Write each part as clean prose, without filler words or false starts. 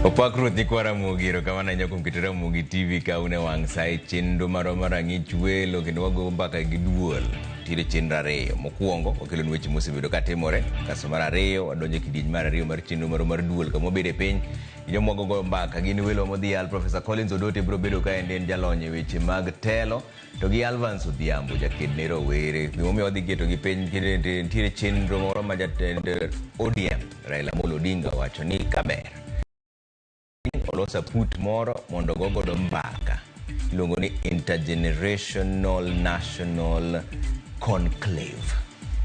Opakruth ni kwara mugiro kama na nyako mkitera mugi TV ka une wang sai chenro mara ng'ich welo kendo wago mbaka gi duol tire chenro ariyo. Mokuongo okelo weche mosebedo ka timore, kaso mar ariyo wadonjo kidieny mar ariyo mar chenro mar duol kama obede piny jomogo go mbaka gin welo modhial. Professor Collins Odote bro bedo ka en jalony weche mag telo to gi Alvance Odhiambo jakedne rowere. Gimomiyo wadhi geto gi piny tire chenro moro ma jatend ODM Raila Amolo Odinga wacho ni kaber olosa put moro mondo gogodo mbaka ilongo ni Intergenerational National Conclave.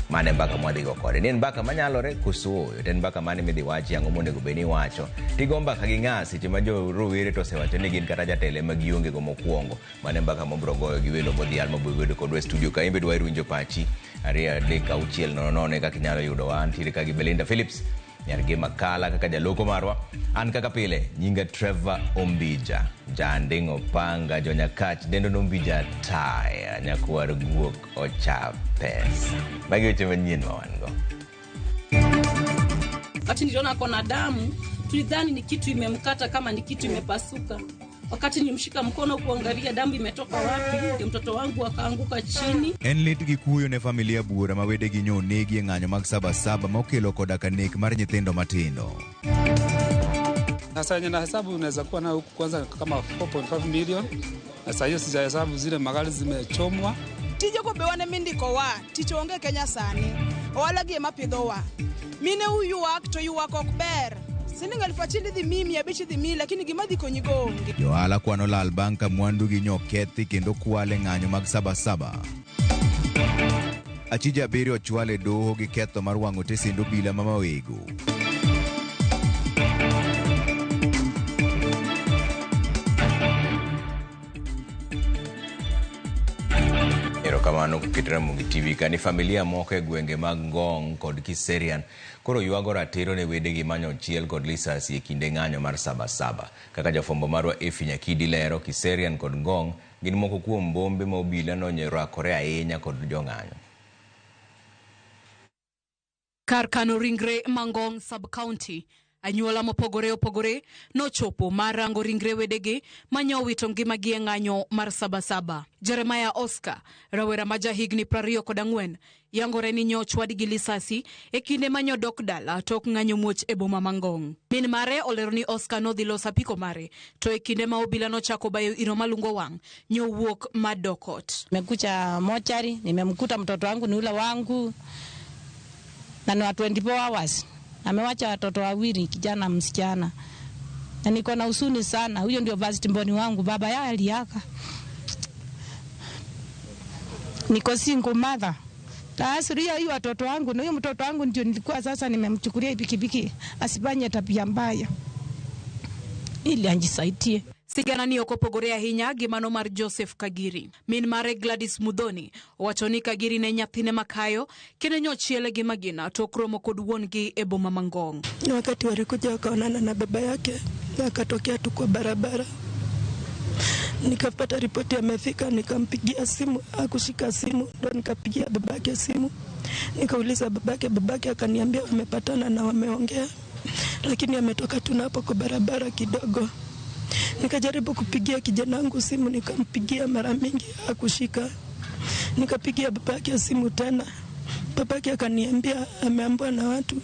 Mane mbaka mwadi go kore ni mbaka manyalore kusuoyo ten mbaka mane midhi wachi yango monde go beni wacho tigo mbaka gi ng'asi chima jo rowere to sewacho ni gin kata jatele magionge go mokuongo. Mane mbaka mobro goyo gi welo modhial mabedo kod studio ka imbe dwaro winjo pachi aria deka uchiel nono kaka inyalo yudo wan tire ka gi Belinda Phillips nyarge makala kaka jaloko marwa an kaka pile nyinga Trevor Ombija jandingo panga jonyakach dendo nombija taya nyakwar guok ocha pesa bagi weche manyien mawango. Wakati niliona kona damu tulidhani ni kitu imemkata kama ni kitu imepasuka. Wakati nilimshika mkono kuangalia damu imetoka wapi, ndio mtoto wangu akaanguka chini. En lit gi kuyo ne familia Buora ma wede gi nyonegi e ng'anyo mag Sabasaba ma okelo koda ka nek mar nyithindo matindo. Sasa na hesabu unaweza kuwa na huku kwanza kama 4.5 million. Sasa hiyo sija hesabu zile magari zimechomwa. Tije ko bewane mindiko wa tichonge Kenya sani. Wala gi mapidho wa. Mine huyu wak to yu wak okber. Sininga alifachili dhi mimi ya bichi dhi mimi lakini gimadhi konyigonge. Johala kwano lal banka mwandu gi nyokethi kendo kwale ng'anyo mag Sabasaba. Achija abiriyo ochwale doho gi ketho mar wang'o tesendo bila mamawego. Kamano kukitera mugi TV ka ni familia moko e gwenge mag Ngong kod Kiserian koro yuago ratiro ne wede gi manyo chiel kod lisasi e kinde ng'anyo mar Sabasaba. Kaka jafombo marwa Efi Nyakidi lero, Kiserian kod Ngong gin moko kuom bombe ma obila nonyerakore ahinya kod jong'anyo. Kar kano ringre Mangong sub-county anyuola mopogore opogore nochopo marango ringre wedege manyowito ngimagi e ng'anyo mar Sabasaba. Jeremiah Oscar rawera ma jahigni 24 yangore ni nyoch wadgi lisasi e kinde manyodok dala tok ng'anyo muoch e boma Mangong. Min mare olero ni Oscar nodhi losa piko mare to e kinde ma obila nochako bayo iro malungo wang' nyowuok madokot. Nimekuja mochari, nimemkuta mtoto wangu ni ule wangu na ni wa 24 hours. Amewacha watoto wawili, kijana msichana. Na niko na huzuni sana. Huyo ndio basi timboni wangu, baba yao aliaka. Niko single mother. Taasiria hiyo watoto wangu, na huyo mtoto wangu ndio nilikuwa sasa nimemchukulia pikipiki asifanye tabia mbaya. Ili anjisaidie. Sigana ni okopogore ahinya gimano mar Joseph Kagiri. Min mare Gladys Mudhoni wachoni Kagiri ne nyathine makayo kene nyochiele gi magina to kromo kod wuongi e boma Mangong. Wakati walikuja wakaonana na baba yake akatokea tu kwa barabara. Nikapata ripoti amefika, nikampigia simu, hakushika simu, ndo nikapigia babake simu. Nikauliza babake akaniambia wamepatana na wameongea. Lakini ametoka tu hapo kwa barabara kidogo. Nikajaribu kupigia kijana wangu simu, nikampigia mara mingi hakushika. Nikapigia babake simu tena. Babake akaniambia ameambiwa na watu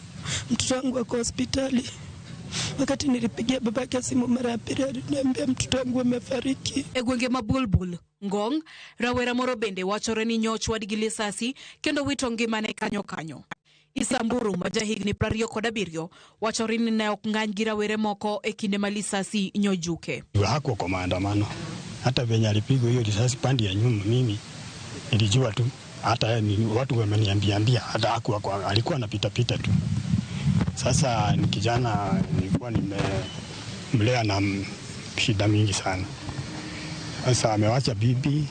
mtoto wangu ako hospitali. Wakati nilipigia babake simu mara ya pili aliniambia mtoto wangu amefariki. E gwenge mabulbul Ngong rawera moro bende wachore ni nyoch wadgi lisasi kendo wito ngimane kanyo. Isamburu majahigni 27 wachorini na ok ng'any gi rawere moko e kinde malisasi nyojuke. Hakuwa kwa maandamano. Hata venye alipigwa hiyo risasi pande ya nyuma mimi nilijua tu, hata watu wameniambia hata hakuwa, alikuwa anapita tu. Sasa ni kijana nilikuwa nimemlea na shida mingi sana. Sasa amewacha bibi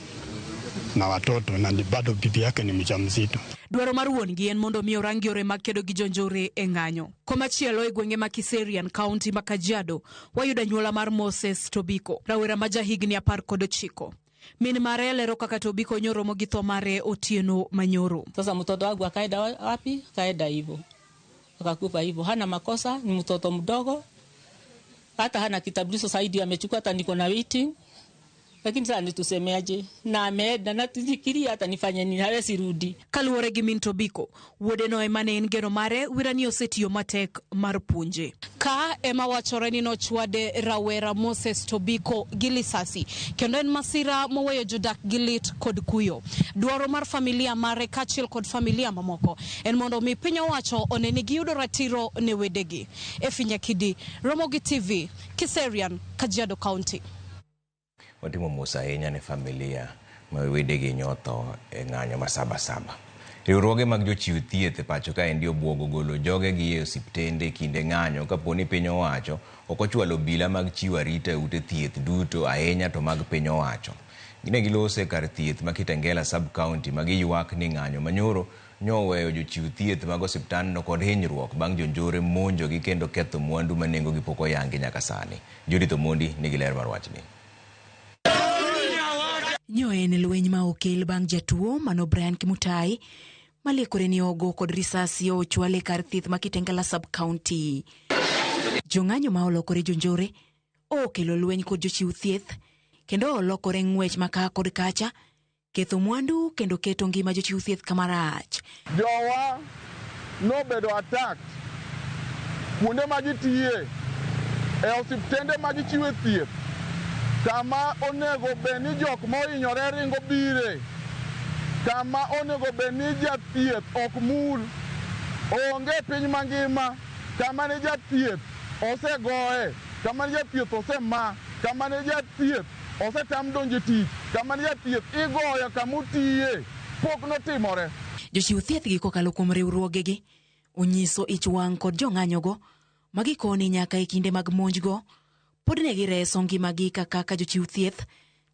na watoto na bado bibi yake ni mjamzito. Dwaro mar wuongi en mondo miyo rangi yore makedo gi jonjore e ng'anyo. Komachielo e gwenge ma Kiserian County ma Kajiado wayudo nyuola mar Moses Tobiko rawera ma jahigni 19. Min mare lero kaka Tobiko nyoromo gi tho mare Otieno Manyoro. Sasa mtoto wangu akaenda wapi? Kaenda hivyo. Akakufa hivyo. Hana makosa, ni mtoto mdogo. hata hana kitambulisho zaidi amechukua, hata niko na waiting. Lakini sasa nitusemeaje? Na ameenda na tujikiria hata nifanye nini, hawezi rudi. Kaluwore gi Min Tobiko, wuode no emane en geno mare wirani osetiyo matek mar punje. Ka ema wachore ni nochwade rawera Moses Tobiko gi lisasi, kendo en masira moweyo jodak gi lit kod kuyo. Dwaro mar familia mare kaachiel kod familia mamoko en mondo mi piny owacho oneni giyudo ratiro ne wedegi. Efinya Kidi, Ramogi TV, Kiserian, Kajiado County. Watimo mos ahinya ne familia ma wedegi nyotho e ng'anyo mar Sabasaba. Riwruoge mag jochiw thieth e pacho ka endi obwogo golo joge gi e osiptende kinde ng'anyo kaponi piny owacho ok ochwalo obila mag chiwo arita e ute thieth duto ahinya to mag piny owacho. Gine gilose kar thieth ma Kitengela sub county ma giywak ni ng'anyo manyoro nyoweyo jochiw thieth mag osiptandno kod hinyruok bang' jonjore monjogi kendo ketho mwandu ma nengogi pok oyangi nyaka sani. Judith Omondi nigi ler mar wachni. Nyoe en lweny ma okel bang' jatuo Mano Brian Kimutai malekore ni ogo kod risasi ochwale kar thieth ma Kitengela sub county. Jong'anyo ma olokore jonjore okelo lweny kod jochiw thieth kendo olokore ng'wech maka kod kacha, ketho mwandu kendo keto ngima jochiw thieth kamarach. Jowa nobedo attack kuonde ma gitiye e osiptende ma gichiwe thieth kama onego beni jok mohinyore ringo bire, kama onego beni jathieth ok mul, onge piny mangima, kama ne jathieth osegoye, kama ne jathieth osema, kama ne jathieth osetam donjo tich, kama ne jathieth igoyo kamutiye, pok notimore. Jochiw thieth gi kokalo kuom riwruogegi onyiso ich wang' kod jong'anyogo magikoni nyaka e kinde mag monjgo pod ne gireso ngimagi kaka jochiw thieth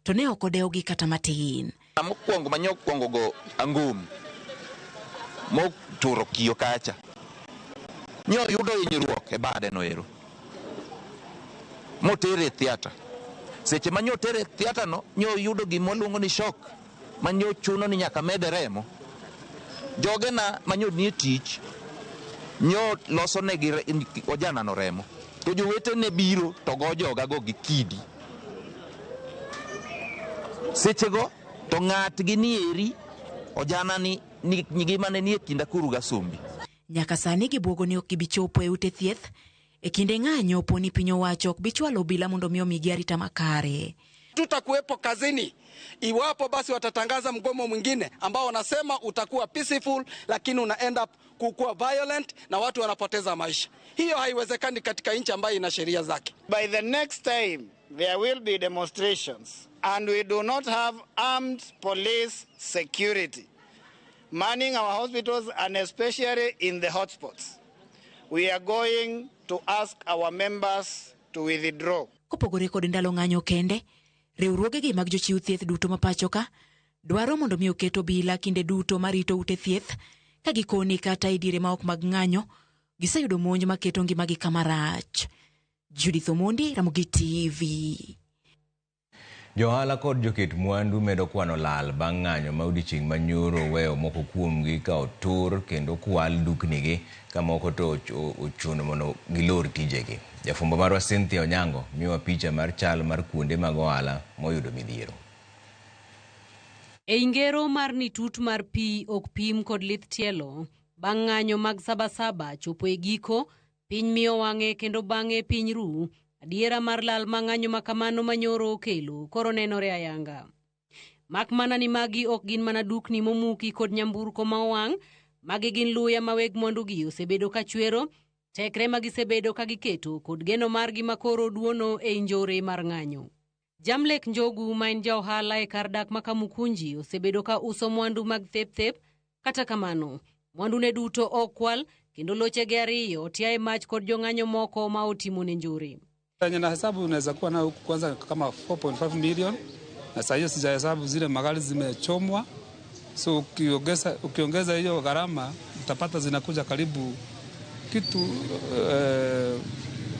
to ne ok odewogi kata matin. Mokwongo manyokwongo go angum moturo kiyo kacha nyo yudo hinyruok e bade no ero motere theater. Seche manyo tere theater no nyo yudo gimoluongo ni shock manyo chuno ni nyaka mede remo. Joge na manyo ni tich nyo loso ne gi ojana no remo, to jowete ne biro to go joga go gi kidi. Sechego to ng'at gi ni eri ojana ni gima ne nie kinda kuru ga sumbi. Nyaka sani gibwogo ni ok gibichopo e ute thieth e kinde ng'anyo poni piny owacho ok bichwalo obila mondo mi omigi arita makare. Tutakuwepo kazini iwapo basi watatangaza mgomo mwingine ambao wanasema utakuwa peaceful, lakini una end up kuwa violent na watu wanapoteza maisha. Hiyo haiwezekani katika nchi ambayo ina sheria zake. By the next time there will be demonstrations and we do not have armed police security manning our hospitals and especially in the hotspots, we are going to ask our members to withdraw. Kopogore kod ndalo ng'anyo kende, riwruogegi mag jochiw thieth duto mapacho ka dwaro mondo mi oket obila kinde duto marito ute thieth ka gikoni kata idire ma ok mag ng'anyo giseyudo monj maketo ngimagi kamarach. Judith Omondi, Ramogi TV. Johala kod joket mwandu medo kwano lal bang' ng'anyo ma odiochieng' manyoro weyo moko kuomgi ka otur kendo kwal duknigi ka moko to ochuno mondo gilor tijegi. Jafumbo marwa Cynthia Onyango miwa picha mar chal mar kuonde mag ohala moyudo midhiero. E ngero mar ni tut mar pi ok pim kod lith tielo bang' ng'anyo mag Sabasaba chopo e giko, piny miyo wang'e kendo bang'e piny ru. Adiera mar lal mang'anyo makamano manyoro okelo koro nenore ayanga. Mak mana ni magi ok gin mana dukni momuki kod nyamburko ma owang', magi gin luya maweg mwandugi osebedo ka chwero, tekre magisebedo ka giketo kod geno margi makoro duono e njore mar ng'anyo. Jamlek Njogu ma en jaohala e kar dak ma Kamukunji osebedo ka uso mwandu mag thep, kata kamano mwandu ne duto okwal kendo lochege ariyo otia e mach kod jong'anyo moko ma otimo ne njore. Na hesabu unaweza kuwa na huku kwanza kama 4.5 million, na sasa hiyo sijahesabu zile magari zimechomwa, so ukiongeza hiyo gharama utapata zinakuja karibu kitu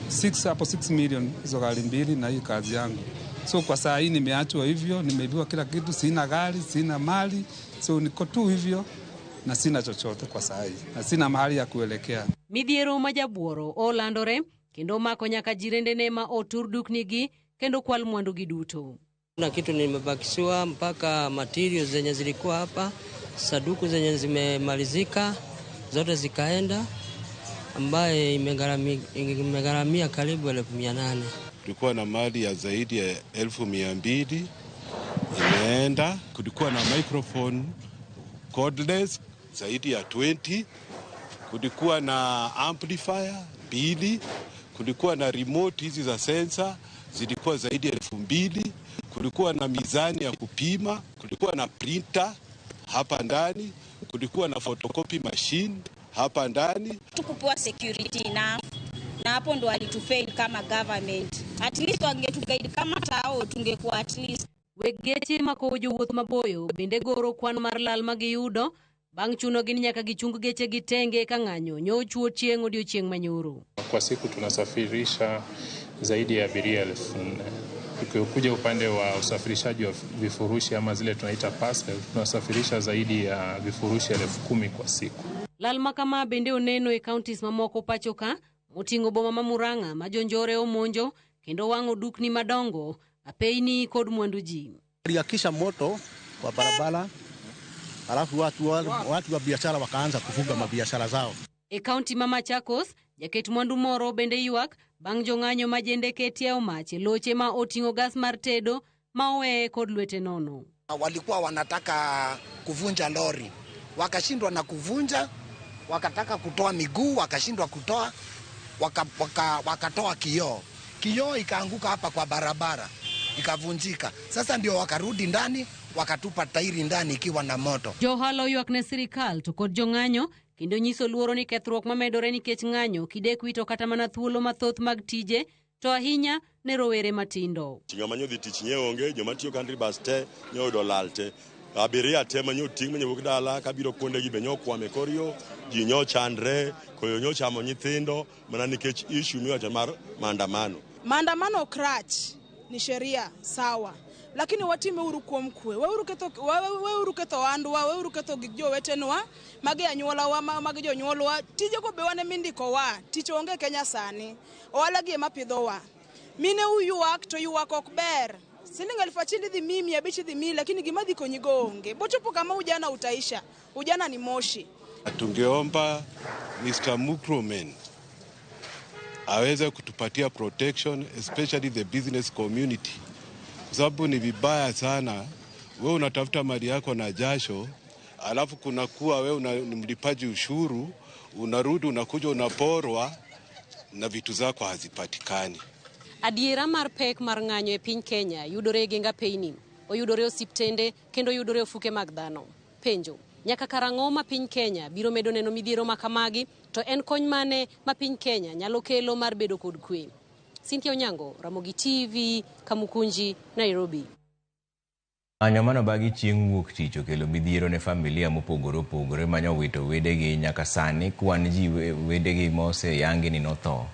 6 million hizo gari mbili na hii kazi yangu. So kwa saa hii nimeachwa hivyo, nimeibiwa kila kitu, sina gari, sina mali, so niko tu hivyo na sina chochote kwa saa hii, na sina mahali ya kuelekea. Midhiero majabuoro olandore kendo mako nyaka jirende ne ma otur duknigi kendo kwal mwandu gi duto. Kuna kitu nimebakishiwa mpaka materials zenye zilikuwa hapa, saduku zenye zimemalizika zote zikaenda, ambaye imegharamia karibu 800,000. Kulikuwa na mali ya zaidi ya 200,000 imeenda. Kulikuwa na microphone cordless zaidi ya 20. Kulikuwa na amplifier 2. Kulikuwa na remote hizi za sensor zilikuwa zaidi ya 2,000. Kulikuwa na mizani ya kupima. Kulikuwa na printer hapa ndani. Kulikuwa na photocopy machine hapa ndani. Tukupewa security na hapo ndo alitufail kama government. At least wangetuguide kama tao tungekuwa at least. Wegeche mako jowuoth maboyo bende goro kwan mar lal magiyudo bang' chuno gini nyaka gichung geche gitenge ka ng'anyo nyochuo chieng' odiochieng' manyoro. Kwa siku tunasafirisha zaidi ya abiria 4,000. Ukikuja upande wa usafirishaji wa vifurushi ama zile tunaita parcel, tunasafirisha zaidi ya vifurushi 10,000 kwa siku. Lal makama bende oneno e counties mamoko pachoka, moting'o boma ma Murang'a ma jonjore omonjo kendo wang'o dukni madongo, apeini kod mwandu ji. Aliakisha moto kwa barabara, alafu watu wa biashara wakaanza kufunga mabiashara zao. E county ma Machakos, jaket mwandu moro bende ywak bang' jong'anyo majende ketie omache loche ma oting'o gas mar tedo ma owe kod lwete nono. Walikuwa wanataka kuvunja lori, wakashindwa na kuvunja, wakataka kutoa miguu, wakashindwa kutoa, wakatoa kioo ikaanguka hapa kwa barabara, ikavunjika. Sasa ndio wakarudi ndani, wakatupa tairi ndani ikiwa na moto. Johalo ywak ne sirikal to kod jong'anyo kendo nyiso luoro ni kethruok mamedore nikech ng'anyo kidek wito kata mana thuolo mathoth mag tije to ahinya ne rowere matindo. Ng'ama dhi tich nye onge, joma tiyo country bus te nyodo lalte. Abiria te manyo ting' manyo wuok dala kabiro kuonde gi benyo kwame korio, ji nyo chandre, koyo nyo chamo nyithindo mana nikech issue miwacho mar maandamano. Maandamano krach ni sheria sawa, lakini watime uru kuom kwe. Weuru ketho andwa, weuru ketho gik jowetenwa, magi anyuolawa, magi jonyuolwa. Tije go be wane mindiko wa, tich onge Kenya sani. Ohala gi ema pidhowa. Mine uyuak to yuak ok ber. Silingi 1,000 dhi 100 dhi 1,000, lakini gima dhi konyigo onge. Bochopo kama ujana utaisha. Ujana ni moshi. Tungeomba Mr. Mukromen aweze kutupatia protection, especially the business community. Kwa sababu ni vibaya sana, wewe unatafuta mali yako na jasho, alafu kunakuwa wewe ni mlipaji ushuru, unarudi unakuja unaporwa na vitu zako hazipatikani. Adiera mar pek mar ng'anyo e piny Kenya yudore genga peini, oyudore osiptende kendo yudore ofuke mag dhano. Penjo, nyaka karang'o ma piny Kenya biro medo neno midhiero makamagi, to en kony mane ma piny Kenya nyalo kelo mar bedo kod kwe? Cynthia Onyango, Ramogi TV, Kamukunji, Nairobi. Ng'anyo mano bagi chieng' wuok tich okelo midhiero ne familia mopogore opogore manyo wito wedegi nyaka sani kwan ji wedegi mose yangi ni notho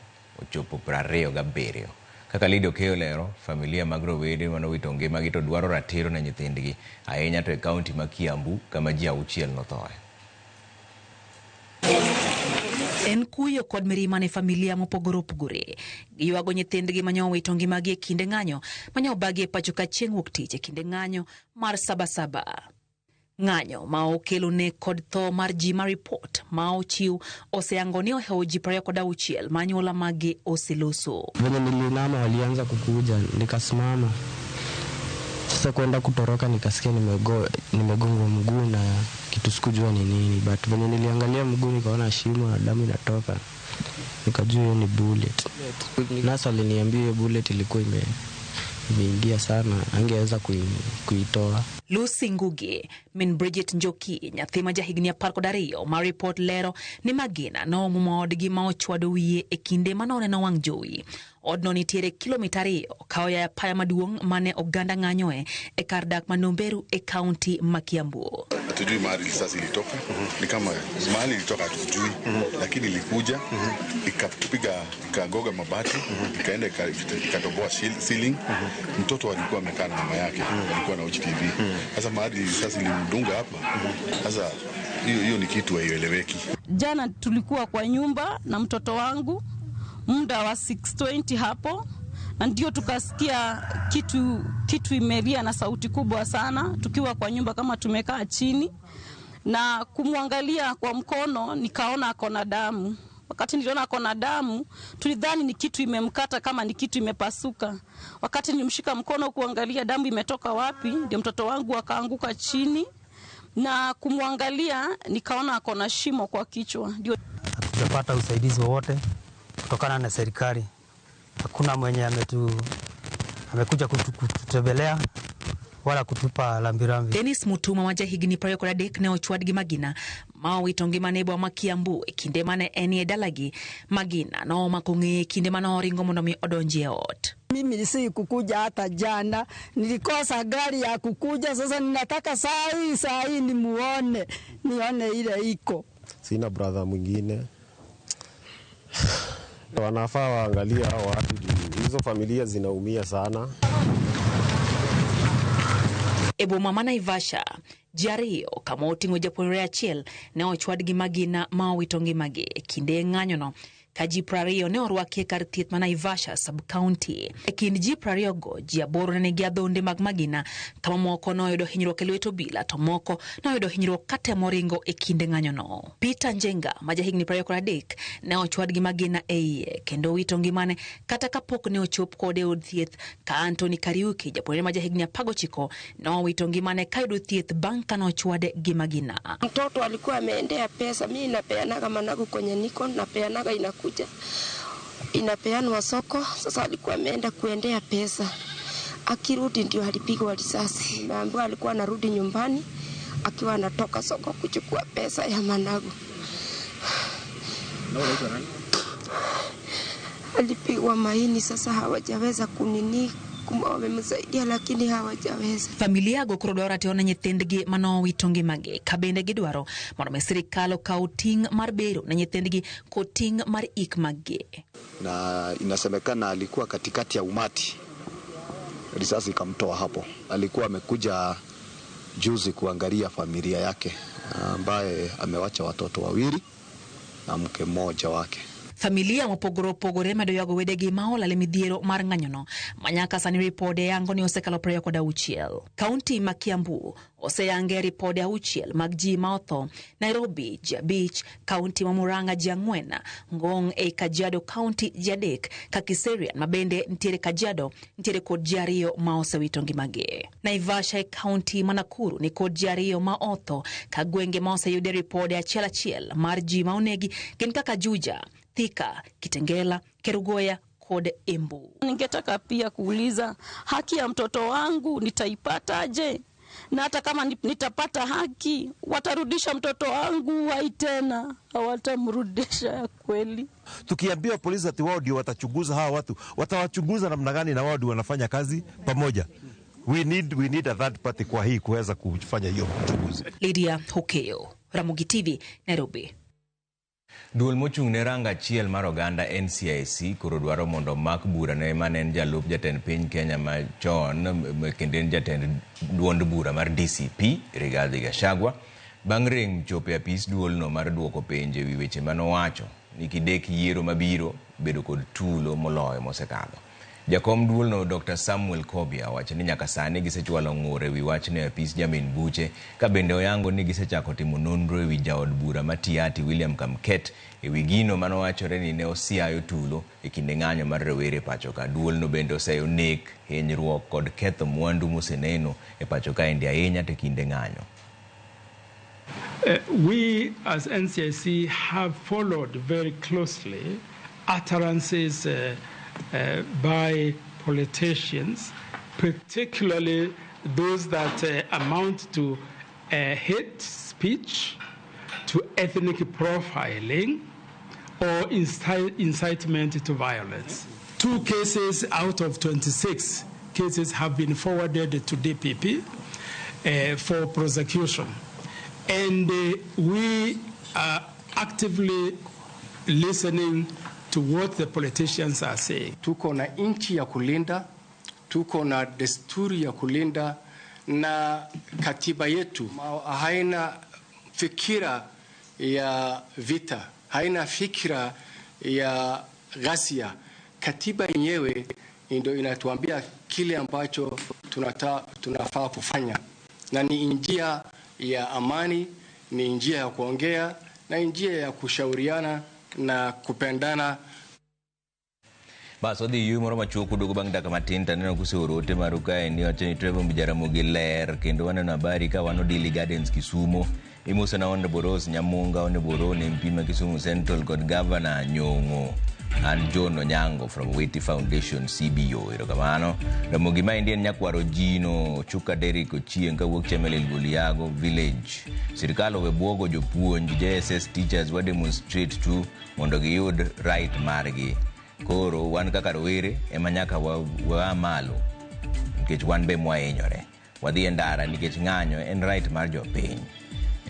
ochopo 27. Kaka Lidio Keyo lero, familia mag rowede manowito ngimagi to dwaro ratiro ne nyithindgi ahinya to e kaunti ma Kiambu kama ji 6 nothoe. En kuyo kod mirima ne familia mopogore opogore. Giywago nyithindgi manyo wito ngimagi e kinde ng'anyo manyo bagi e pacho ka chieng' wuok tich e kinde ng'anyo mar Sabasaba. Ng'anyo ma okelo ne kod tho mar ji ma report ma ochiw oseyango ni ohewo ji 26 manyola magi oseloso. Venye nilinama walianza kukuja, nikasimama. Sasa kwenda kutoroka nikasikia nimegongwa mguu na kitu sikujua ni nini, but venye niliangalia mguu nikaona shimo na damu inatoka, nikajua hiyo ni bullet. Nasa aliniambia hiyo bullet ilikuwa imeingia sana, angeweza kuitoa. Lucy Ngugi, min Bridget Njoki, nyathi ma jahigni 12 ma report lero ni magina no mumodgi ma ochwado wiye e kinde manone na wang' jowi. Odno nitiere kilomita 2 kaoya ya paya maduong' mane oganda ng'anyoe e kar dak Manomberu e kaunti ma Kiambu. Hatujui mahali risasi ilitoka, ni kama mahali ilitoka hatujui, lakini ilikuja, ikapiga, ikagoga mabati, ikaenda ikatoboa ceiling. Mtoto alikuwa amekaa na mama yake, alikuwa na HTV. Sasa mahali risasi ilimdunga hapa, sasa hiyo ni kitu haieleweki. Jana tulikuwa kwa nyumba na mtoto wangu, muda wa 6:20 hapo, na ndio tukasikia kitu imelia na sauti kubwa sana, tukiwa kwa nyumba kama tumekaa chini, na kumwangalia kwa mkono nikaona akona damu. Wakati niliona akona damu, tulidhani ni kitu imemkata, kama ni kitu imepasuka. Wakati nilimshika mkono kuangalia damu imetoka wapi, ndio mtoto wangu akaanguka chini, na kumwangalia nikaona akona shimo kwa kichwa. Ndio hatujapata usaidizi wowote kutokana na serikali. Hakuna mwenye amekuja kututembelea wala kutupa lambirambi. Dennis Mutuma waja higini prayo kwa dek ne ochwad gi Magina ma witongi manebo makiambu kinde mane enie dalagi Magina no makungi kinde mano ringo mondo mi odonje ot. Mimi si kukuja hata jana, nilikosa gari ya kukuja, sasa ninataka saa hii nione ile iko. Sina brother mwingine. Wanafaa waangalia hao watu, hizo familia zinaumia sana. Ebo mama Naivasha Jario kama otingo japonore achiel ne ochwad gi Magina ma witongi magi kinde ng'anyono ka ji 20 ne orwaki kar thieth ma Naivasha sub county. E kind ji 20 go ji 8 ne gi adhonde mag Magina, kama moko noyudo hinyruok e lwet obila to moko noyudo hinyruok katemo ringo e kinde ng'anyono. Peter Njenga ma jahigni 23 ne ochwad gi Magina e iye kendo wito ngimane kata kapok ne ochop kode od thieth ka Anthony Kariuki japonore ma jahigni 19 no wito ngimane ka yudo thieth bang' ka nochwade gi Magina. Mtoto alikuwa ameendea pesa, mimi napeanaga managu kwenye niko napeanaga inapeanwa soko. Sasa alikuwa ameenda kuendea pesa, akirudi ndio alipigwa risasi. Naambiwa alikuwa anarudi nyumbani akiwa anatoka soko kuchukua pesa ya managu. Alipigwa maini, sasa hawajaweza kunini wamemsaidia lakini hawajaweza. Familia go korodora te ona nyithindgi mano witongi magi kabende gidwaro mondo sirikal okaw ting' mar bero na nyithindgi ko ting' mar ik magi. Na inasemekana alikuwa katikati ya umati, risasi ikamtoa hapo. Alikuwa amekuja juzi kuangalia familia yake ambaye amewacha watoto 2 na mke mmoja wake. Familia mopogore medo yago wedegi maola le midhiero mar ng'anyono manyaka sani ripode yango ni osekalo 26. Kaunti ma Kiambu oseyange ripode 6 mag ji ma otho, Nairobi ji 5, kaunti ma Murang'a ji 4, Ngong e Kajiado kaunti ji 3, Kakiserian mabende ntiere Kajiado ntiere kod ji 2 ma osewito ngimagi. Naivasha e kaunti ma Nakuru ni kod ji 2 ma otho, ka gwenge ma oseyude ripode achiel mar ji ma onegi gin kaka Juja, Thika, Kitengela, Kerugoya kod Embu. Ningetaka pia kuuliza haki ya mtoto wangu nitaipataje? Na hata kama nitapata haki, watarudisha mtoto wangu hai tena? Hawatamrudisha ya kweli. Tukiambia polisi ati wao ndio watachunguza hawa watu, watawachunguza namna gani na wao ndio wanafanya kazi pamoja? We need a third party kwa hii kuweza kufanya hiyo uchunguzi. Lydia Hokeo, Ramogi TV, Nairobi. Duol mochung' ne ranga achiel mar oganda NCIC koro dwaro mondo mak bura ne manen jalup jatend piny Kenya machon kendo jatend duond bura mar DCP Rigathi Gachagua bang' rem chopo e apis duolno mar duoko penjo ewi weche manowacho ni kidek yiero mabiro bedo kod tulo moloyo mosekalo. Jakom duolno Dr. Samuel Kobia wacho ni nyaka sani gisechwalo ng'ur ewi wachne apis jamin buche, ka bende oyango ni gisechako timo nonro ewi jaod bura Matiati William Kamket ewi gino manowachore ni ne osiayo tulo e kinde ng'anyo mar rowere pacho ka. Duolno bende oseyo nek, hinyruok kod ketho mwandu moseneno e pacho ka endi ahinya te kinde ng'anyo. We as NCIC have followed very closely utterances by politicians, particularly those that amount to hate speech, to ethnic profiling, or incitement to violence. 2 cases out of 26 cases have been forwarded to DPP for prosecution. And we are actively listening to what the politicians are saying. Tuko na inchi ya kulinda, tuko na desturi ya kulinda, na katiba yetu haina fikira ya vita, haina fikira ya ghasia. Katiba yenyewe ndio inatuambia kile ambacho tunafaa kufanya, na ni njia ya amani, ni njia ya kuongea, na njia ya kushauriana na kupendana. Bas odi yu moro machuku dugo bang daka matin taneno kusorote maruka eni wacheni Trevor Mujaramogi ler kendo waneno habari ka wano Daily Gardens Kisumo imusa na Honda Boros Nyamunga one Borone mpima Kisumu Central God Governor Nyong'o and John Onyango from Weti Foundation CBO irokamano Ramogi ma Indian nyakwaro Jino Chuka Derrick Ochieng kawuok Chemelil Goliago Village sirikal owebuogo jopuonj JSS teachers wa demonstrate to mondo giyud right margi koro wan kaka rowere ema nyaka wa malo nikech wan be mwahinyore wadhi e ndara nikech ng'anyo en right mar jopiny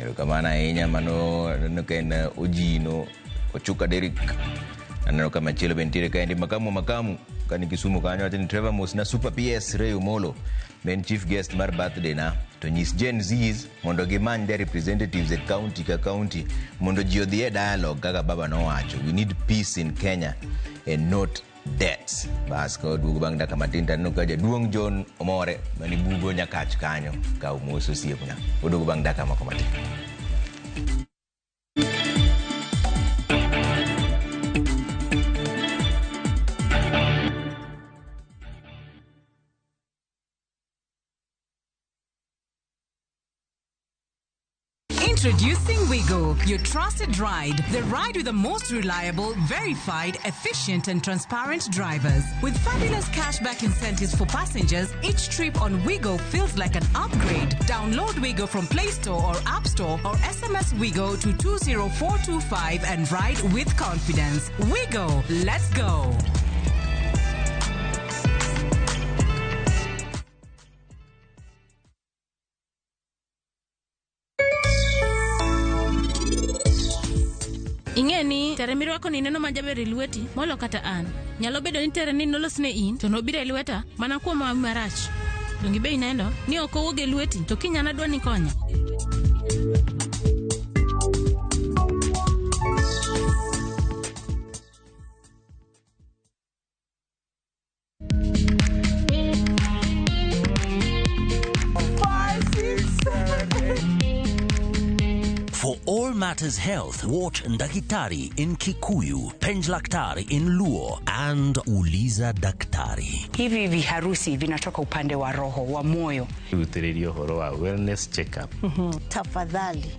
erokamano ahinya mano ken Ojino Ochuka Derrick aneno kama chielo bentiere kaendi makamu kani Kisumu kanyo wacheni Trevor Mos na Super PS Ray Molo ben chief guest mar birthday na to nyis Gen Zs mondo gimany their representatives at county ka county mondo ji odhi e dialogue kaka baba nowacho. We need peace in Kenya and not deaths. Bas ko dugo bang daka matin taneno ka jaduong' John Omore mani bugo Nyakach kanyo ka umoso siepna odugo bang daka mako matin. Introducing Wigo, your trusted ride. The ride with the most reliable, verified, efficient and transparent drivers. With fabulous cashback incentives for passengers, each trip on Wigo feels like an upgrade. Download Wigo from Play Store or App Store or SMS Wigo to 20425 and ride with confidence. Wigo, let's go. Ingeni teremiro wako ni neno majaberi lweti molo kata an. Nyalo bedo ni tere ni nolosne in to nobire lweta mana kuom mami marach. Dongi be inendo ni oko woge lweti to kinyana dwa ni konya. For all matters health, watch Ndakitari in Kikuyu, Penj Laktari in Luo, and Uliza Daktari. Hivi viharusi vinatoka upande wa roho, wa moyo. Uthiririo horo wa wellness check-up. Tafadhali,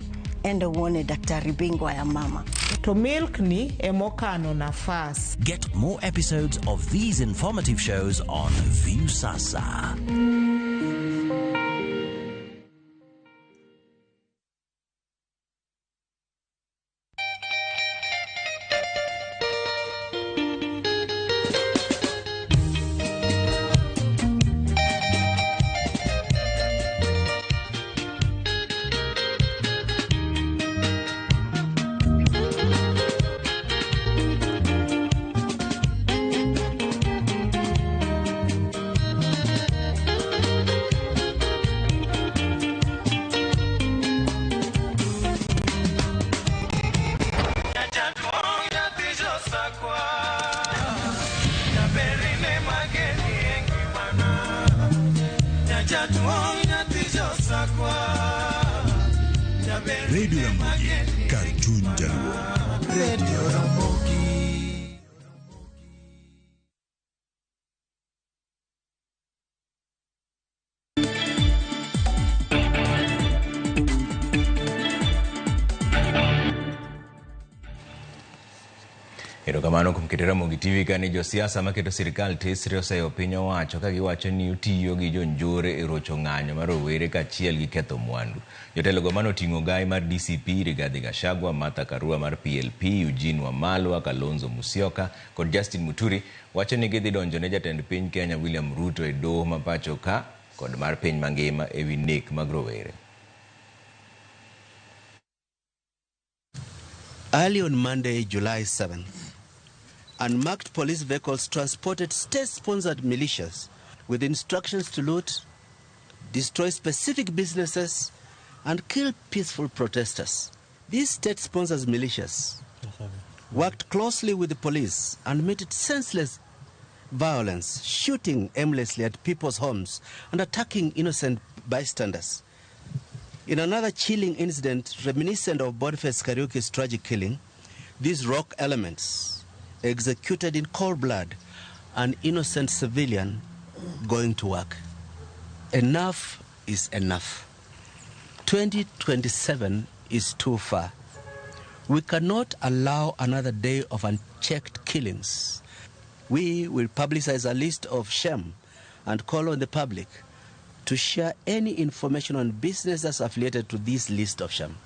enda uone daktari bingwa ya mama. To milk ni emokano nafasi. Get more episodes of these informative shows on View Sasa. Radio Ramogi, Cartoon Jaluo. Radio Ramogi. Erokamano kuom keto Ramogi TV kani josiasa maketo sirikal tesre oseyo piny owacho ka giwacho ni otiyo gi jonjore e rocho ng'anyo mar rowere kaachiel gi ketho mwandu. Jotelogo mano oting'o gai mar DCP Rigathi Gachagua, Martha Karua mar PLP, Eugene Wamalwa, Kalonzo Musyoka kod Justin Muturi wacho ni gidhi donjo ne jatend piny Kenya William Ruto e doho ma pacho ka kod mar piny mangima e wi nek mag rowere. Early on Monday, July 7th, unmarked police vehicles transported state-sponsored militias with instructions to loot, destroy specific businesses, and kill peaceful protesters. These state-sponsored militias worked closely with the police and meted senseless violence, shooting aimlessly at people's homes and attacking innocent bystanders. In another chilling incident reminiscent of Boniface Kariuki's tragic killing, these rock elements executed in cold blood an innocent civilian going to work. Enough is enough. 2027 is too far. We cannot allow another day of unchecked killings. We will publicize a list of shame and call on the public to share any information on businesses affiliated to this list of shame.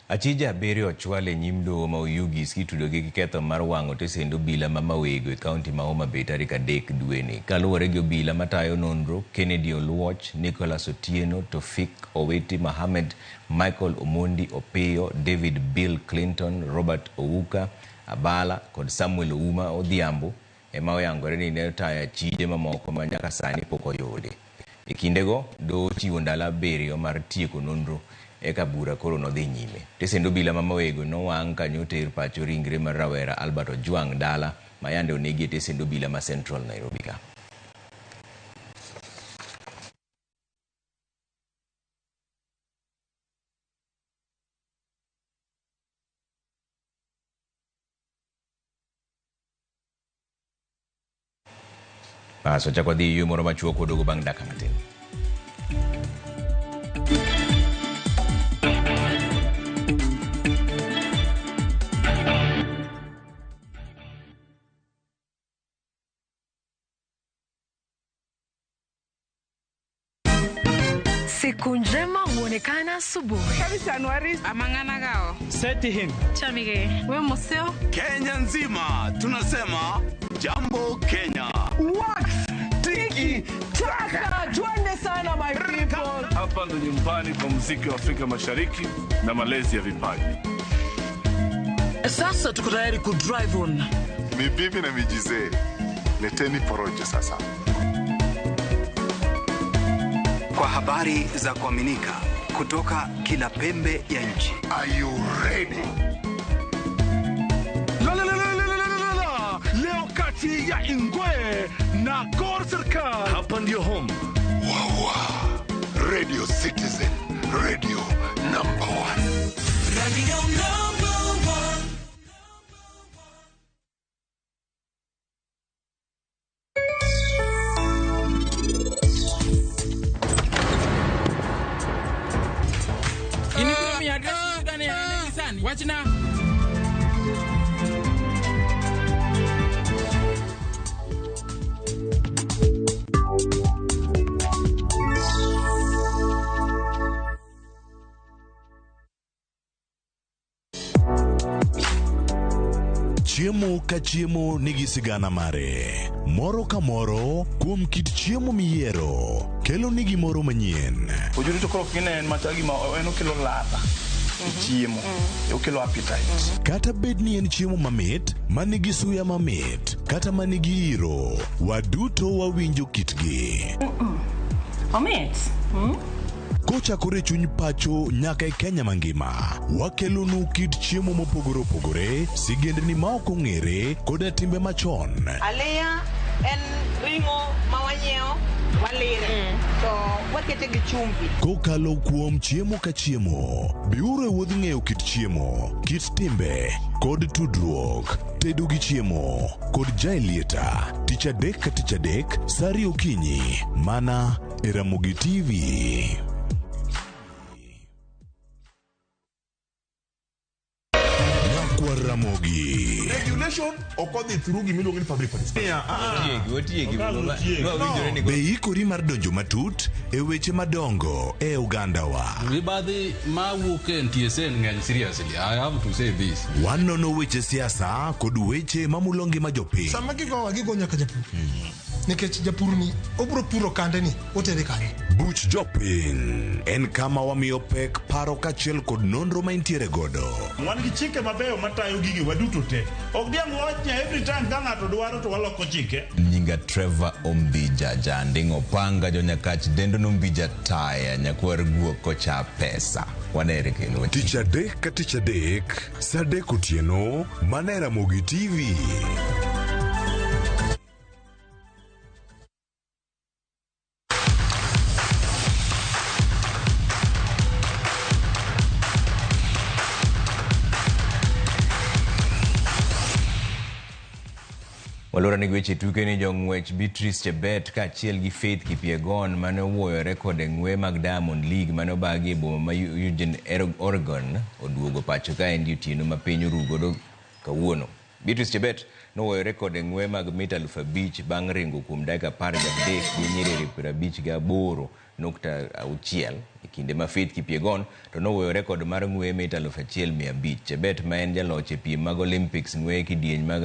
Achija Berio Chwale Nyimdo ma Uyugi skitudo gi ketho mar wango tesendo bila mama wego e kaunti ma Homa Bay tarik 3 dweni. Kaluwore gi obila matayo nonro Kennedy Oluoch, Nicholas Otieno, Tofik Oweti Mohammed, Michael Omondi Opeyo, David Bill Clinton, Robert Ouka Abala kod Samuel Ouma Odhiambo ema oyangore ni ne taya chije mamoko ma nyaka sani pok oyudi. E kindego do chiwo ndalo 7 mar tieko nonro eka bura koro nodhi nyime. Tesendo bila mama wego no wang kanyo ter pacho ringre mar rawera Albert Ojwang dala ma yande onegi tesendo bila ma Central Nairobi ka. Paso chakwa dhi yu moro machuo kodogo bang' daka matin. Siku njema huonekana asubuhi. Kabisa Anuari. Amangana gao. Seti him. Chamige. We museo. Kenya nzima tunasema jambo Kenya. Wax. Tiki. Taka. Twende sana my people. Hapa ndo nyumbani kwa muziki wa Afrika Mashariki na malezi ya vipaji. Sasa tuko tayari ku drive on. Mibibi na mijize. Leteni porojo sasa. Kwa habari za kuaminika kutoka kila pembe ya nchi. Are you ready? Leo kati ya Ingwe na Gor Serikali. Hapa ndio home. Radio Citizen, radio number 1. Radio number 1. Watch now. Chiemo ka chiemo nigi sigana mare. Moro ka moro kuom kit chiemo miyiero kelo nigi moro manyien. Ojuri to koro kinen matagi ma eno kelo ladha. Chiemo okelo appetite. Kata bed ni en chiemo mamit manigi suya mamit kata manigi iro, waduto wawinjo kitgi. Mamit. Kochakore chuny pacho nyaka e Kenya mangima, wakelonu kit chiemo mopogore opogore, sigendni ma ok ong'ere koda timbe machon. Aleya en ringo mawanyeo walire to wakete gi chumbi. Kokalo kuom chiemo ka chiemo, biuru e wuodh ng'eyo kit chiemo, kit timbe kod tudruok. Tedo gi chiemo kod Jailieta, tich adek ka tich adek, sari okinyi, mana e Ramogi TV. Ramogi. Regulation okodhi through gimiluongo ni public participation. Be ikori mar donjo matut e weche madongo e Uganda wa. Mibadhi mawuok e NTSA ng'eny seriously. I have to say this. Wanono weche siasa kod weche mamulongi ma jopiny. Sama gigo nyaka japur. Nikech japur ni obro puro kande ni otere kande. Buch jopiny en kama wamiyo pek paro kachiel kod nonro ma intiere godo. Wan gi chike mabeyo matayo gigi waduto te. Ok diam wachnya every time ka ng'ato dwaro to waloko chike. Nyinga Trevor Ombija jandingo panga jo Nyakach dendo Ombija taya nyakwar guok kocha pesa. Wanere kendo. Tich adek ka tich adek, saa 3 otieno, mana Ramogi TV. Walora ni gweche tuke ni jong'wech Beatrice Chebet kaachiel gi Faith Kipyegon mane owuoyore kod ng'we mag Diamond League mane obagi e boma ma Eugene, Oregon oduogo pacho ka en otieno ma piny orugodo kawuono. Beatrice Chebet nowuoyore kod ng'we mag mita 5,000 bang' ringo kuom dakika 13 gi nyiriri 58.6 e kinde ma Faith Kipyegon to nowuoyore kod mar ng'we mita 1,500. Chebet ma en jaloch e piem mag Olympics ng'we kidieny mag